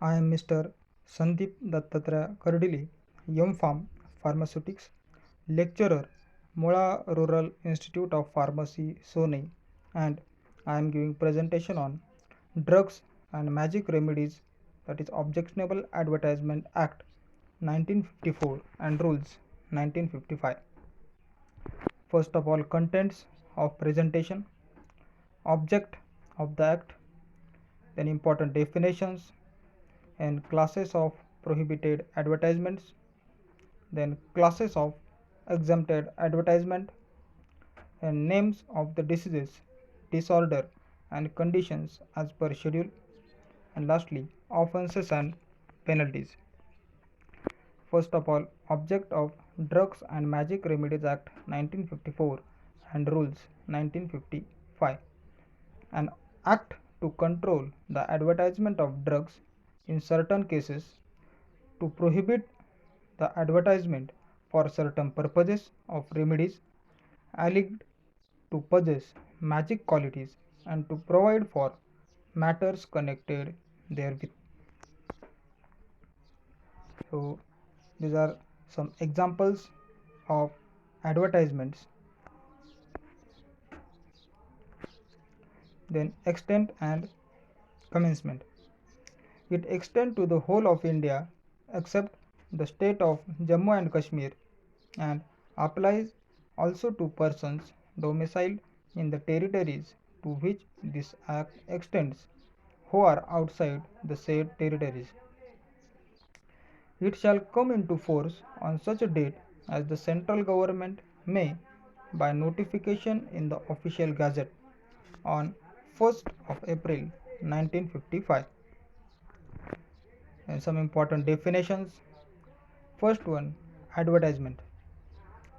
I am Mr. Sandeep Dattatreya Kardili, M.Pharm Pharmaceutics, lecturer, Mola Rural Institute of Pharmacy, Sonei, and I am giving presentation on drugs and magic remedies, that is Objectionable Advertisement Act 1954 and rules 1955. First of all, contents of presentation, object of the act, then important definitions and classes of prohibited advertisements, then classes of exempted advertisement, and names of the diseases, disorder and conditions as per schedule, and lastly offences and penalties. First of all, object of Drugs and Magic Remedies Act 1954 and rules 1955. An act to control the advertisement of drugs in certain cases, to prohibit the advertisement for certain purposes of remedies alleged to possess magic qualities, and to provide for matters connected therewith. So these are some examples of advertisements. Then extent and commencement. It extends to the whole of India except the state of Jammu and Kashmir, and applies also to persons domiciled in the territories to which this act extends, who are outside the said territories. It shall come into force on such a date as the central government may, by notification in the official gazette, on 1st of April 1955. And some important definitions. First one, advertisement.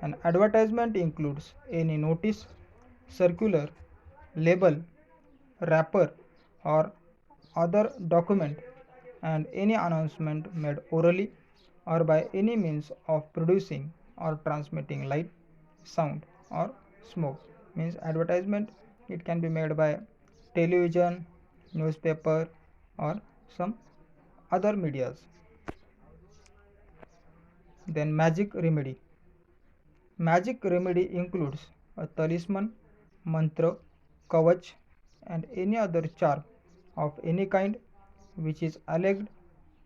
An advertisement includes any notice, circular, label, wrapper, or other document, and any announcement made orally or by any means of producing or transmitting light, sound, or smoke. Means advertisement, it can be made by television, newspaper, or some other medias. Then magic remedy. Magic remedy includes a talisman, mantra, kavach, and any other charm of any kind which is alleged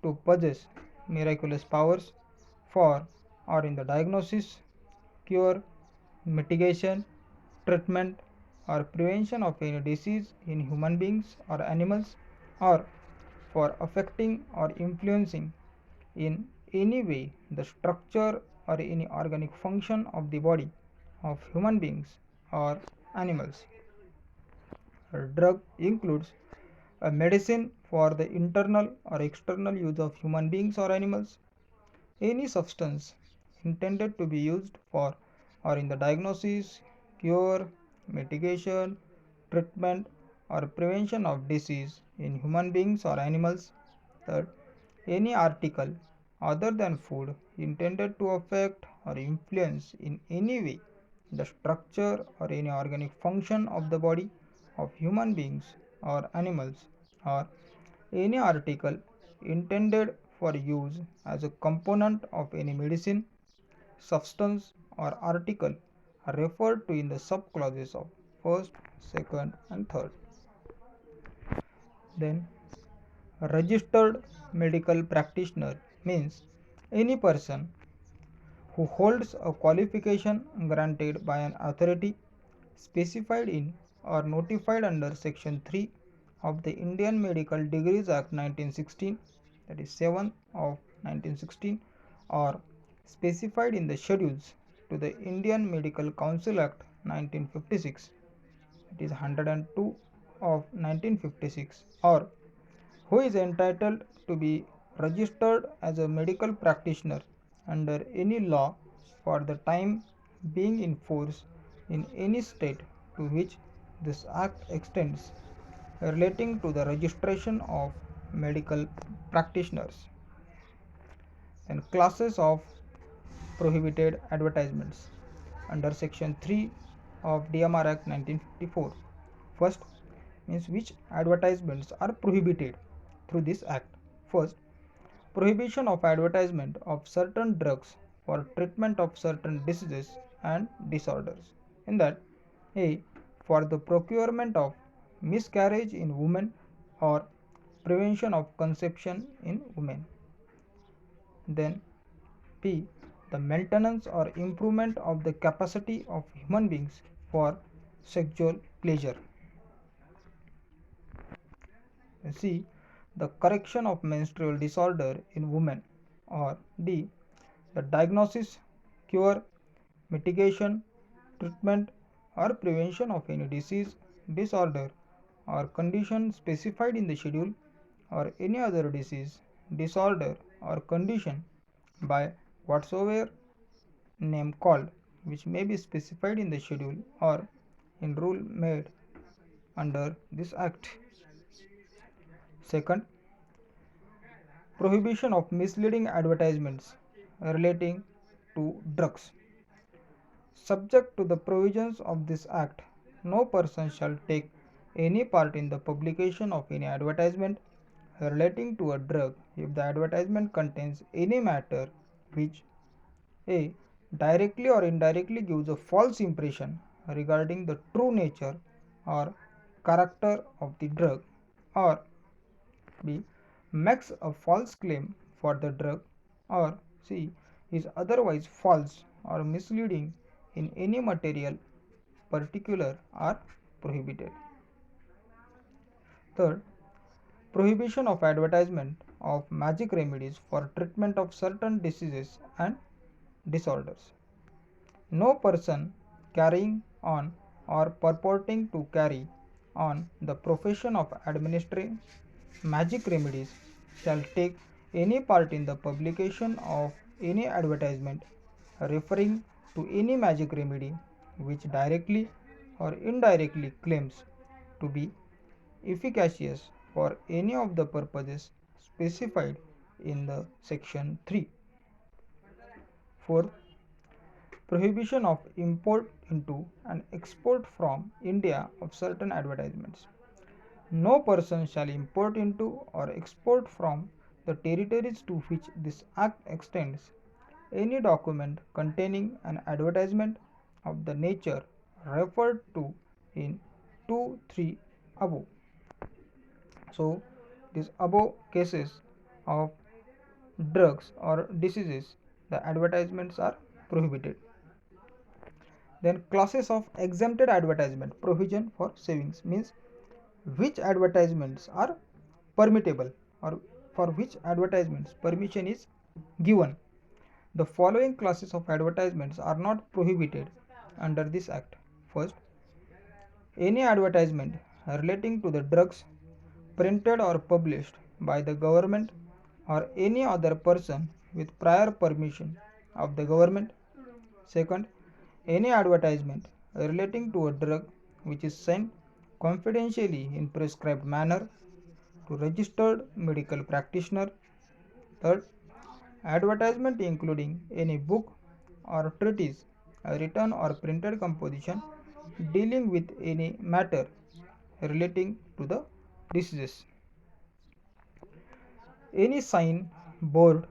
to possess miraculous powers for or in the diagnosis, cure, mitigation, treatment, or prevention of any disease in human beings or animals, or for affecting or influencing in any way the structure or any organic function of the body of human beings or animals. A drug includes a medicine for the internal or external use of human beings or animals, any substance intended to be used for or in the diagnosis, cure, mitigation, treatment, or prevention of disease in human beings or animals. Third, any article other than food intended to affect or influence in any way the structure or any organic function of the body of human beings or animals, or any article intended for use as a component of any medicine, substance, or article referred to in the subclauses of first, second, and third. Then registered medical practitioner means any person who holds a qualification granted by an authority specified in or notified under Section 3 of the Indian Medical Degrees Act 1916, that is 7 of 1916, or specified in the schedules to the Indian Medical Council Act 1956, that is 102 of 1956, or who is entitled to be registered as a medical practitioner under any law for the time being in force in any state to which this act extends, relating to the registration of medical practitioners. And classes of prohibited advertisements under section 3 of DMR Act 1954. First, means which advertisements are prohibited through this act. First, prohibition of advertisement of certain drugs for treatment of certain diseases and disorders. In that, A. For the procurement of miscarriage in women or prevention of conception in women. Then B. The maintenance or improvement of the capacity of human beings for sexual pleasure. C. The correction of menstrual disorder in women. Or D. The diagnosis, cure, mitigation, treatment, or prevention of any disease, disorder, or condition specified in the schedule, or any other disease, disorder, or condition by whatsoever name called, which may be specified in the schedule or in rule made under this act. Second, prohibition of misleading advertisements relating to drugs. Subject to the provisions of this act, no person shall take any part in the publication of any advertisement relating to a drug if the advertisement contains any matter which A. Directly or indirectly gives a false impression regarding the true nature or character of the drug, or B. Makes a false claim for the drug, or C. Is otherwise false or misleading in any material particular are prohibited. Third, prohibition of advertisement of magic remedies for treatment of certain diseases and disorders. No person carrying on or purporting to carry on the profession of administering magic remedies shall take any part in the publication of any advertisement referring to any magic remedy which directly or indirectly claims to be efficacious for any of the purposes specified in the section 3. Fourth, prohibition of import into and export from India of certain advertisements. No person shall import into or export from the territories to which this act extends any document containing an advertisement of the nature referred to in 2-3 above. So, these above cases of drugs or diseases, the advertisements are prohibited. Then classes of exempted advertisement provision for savings means which advertisements are permittable or for which advertisements permission is given. The following classes of advertisements are not prohibited under this act. First, any advertisement relating to the drugs printed or published by the government or any other person with prior permission of the government. Second, any advertisement relating to a drug which is sent confidentially in prescribed manner to registered medical practitioner. Third, advertisement including any book or treatise, a written or printed composition dealing with any matter relating to the diseases. Any sign, board,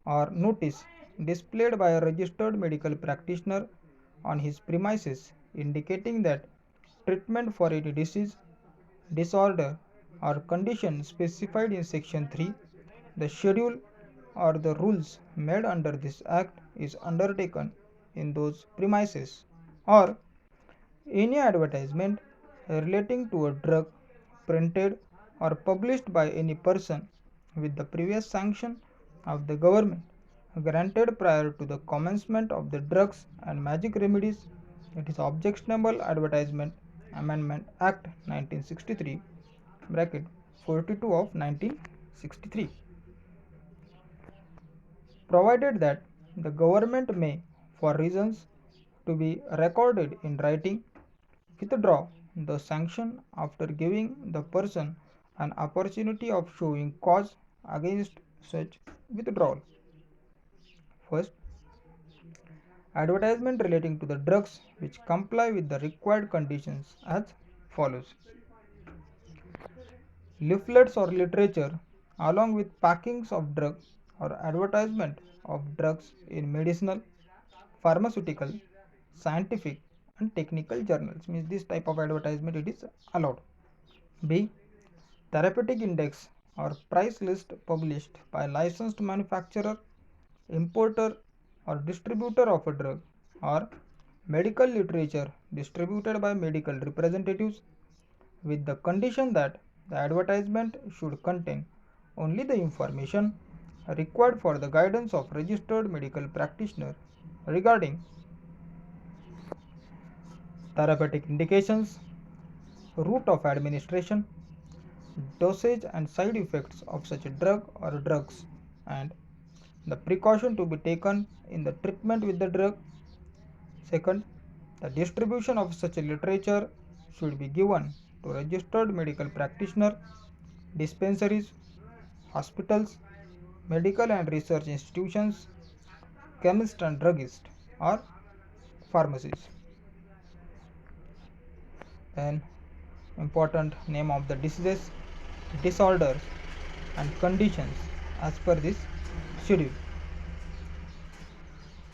or notice displayed by a registered medical practitioner on his premises indicating that treatment for any disease, disorder, or condition specified in section 3, the schedule or the rules made under this act is undertaken in those premises, or any advertisement relating to a drug printed or published by any person with the previous sanction of the government granted prior to the commencement of the Drugs and Magic Remedies, it is Objectionable Advertisement Amendment Act 1963 bracket 42 of 1963, provided that the government may, for reasons to be recorded in writing, withdraw the sanction after giving the person an opportunity of showing cause against such withdrawal. First, advertisement relating to the drugs which comply with the required conditions as follows. Leaflets or literature along with packings of drug or advertisement of drugs in medicinal, pharmaceutical, scientific and technical journals. Means this type of advertisement it is allowed. B. Therapeutic index or price list published by licensed manufacturer, importer or distributor of a drug, or medical literature distributed by medical representatives, with the condition that the advertisement should contain only the information required for the guidance of registered medical practitioner regarding therapeutic indications, route of administration, dosage and side effects of such a drug or drugs, and the precaution to be taken in the treatment with the drug. Second, the distribution of such a literature should be given to registered medical practitioner, dispensaries, hospitals, medical and research institutions, chemists and druggists, or pharmacies. Then, important name of the diseases, disorders, and conditions as per this schedule.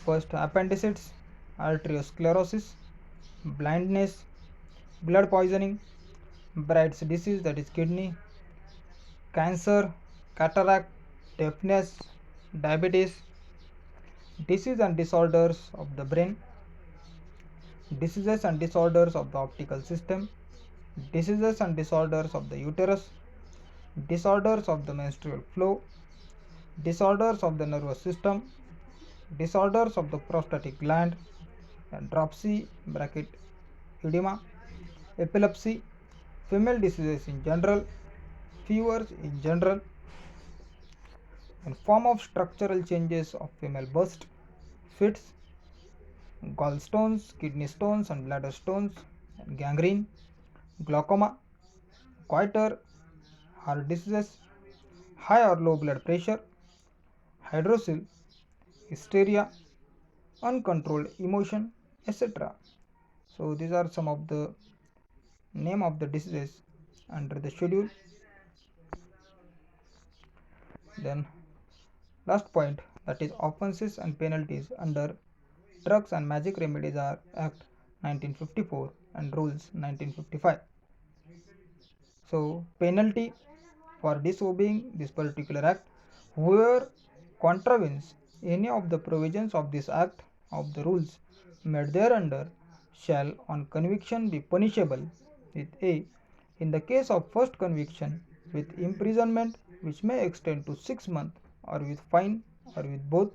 First, appendicitis, arteriosclerosis, blindness, blood poisoning, Bright's disease that is kidney, cancer, cataract, deafness, diabetes, disease and disorders of the brain, diseases and disorders of the optical system, diseases and disorders of the uterus, disorders of the menstrual flow, disorders of the nervous system, disorders of the prostatic gland, and dropsy bracket edema, epilepsy, female diseases in general, fevers in general, and form of structural changes of female bust, fits, gallstones, kidney stones and bladder stones, and gangrene, glaucoma, goiter, heart diseases, high or low blood pressure, hydrocele, hysteria, uncontrolled emotion, etc. So these are some of the name of the diseases under the schedule. Then last point, that is offenses and penalties under Drugs and Magic Remedies Act 1954 and Rules 1955. So penalty for disobeying this particular act, whoever contravenes any of the provisions of this act of the rules made thereunder shall on conviction be punishable with A. In the case of first conviction, with imprisonment which may extend to 6 months, or with fine, or with both.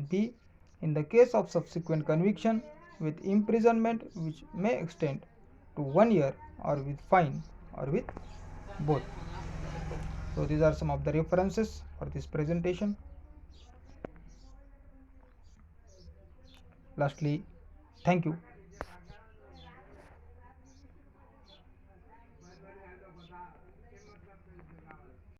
B. In the case of subsequent conviction, with imprisonment which may extend to 1 year, or with fine, or with both. So these are some of the references for this presentation. Lastly, thank you.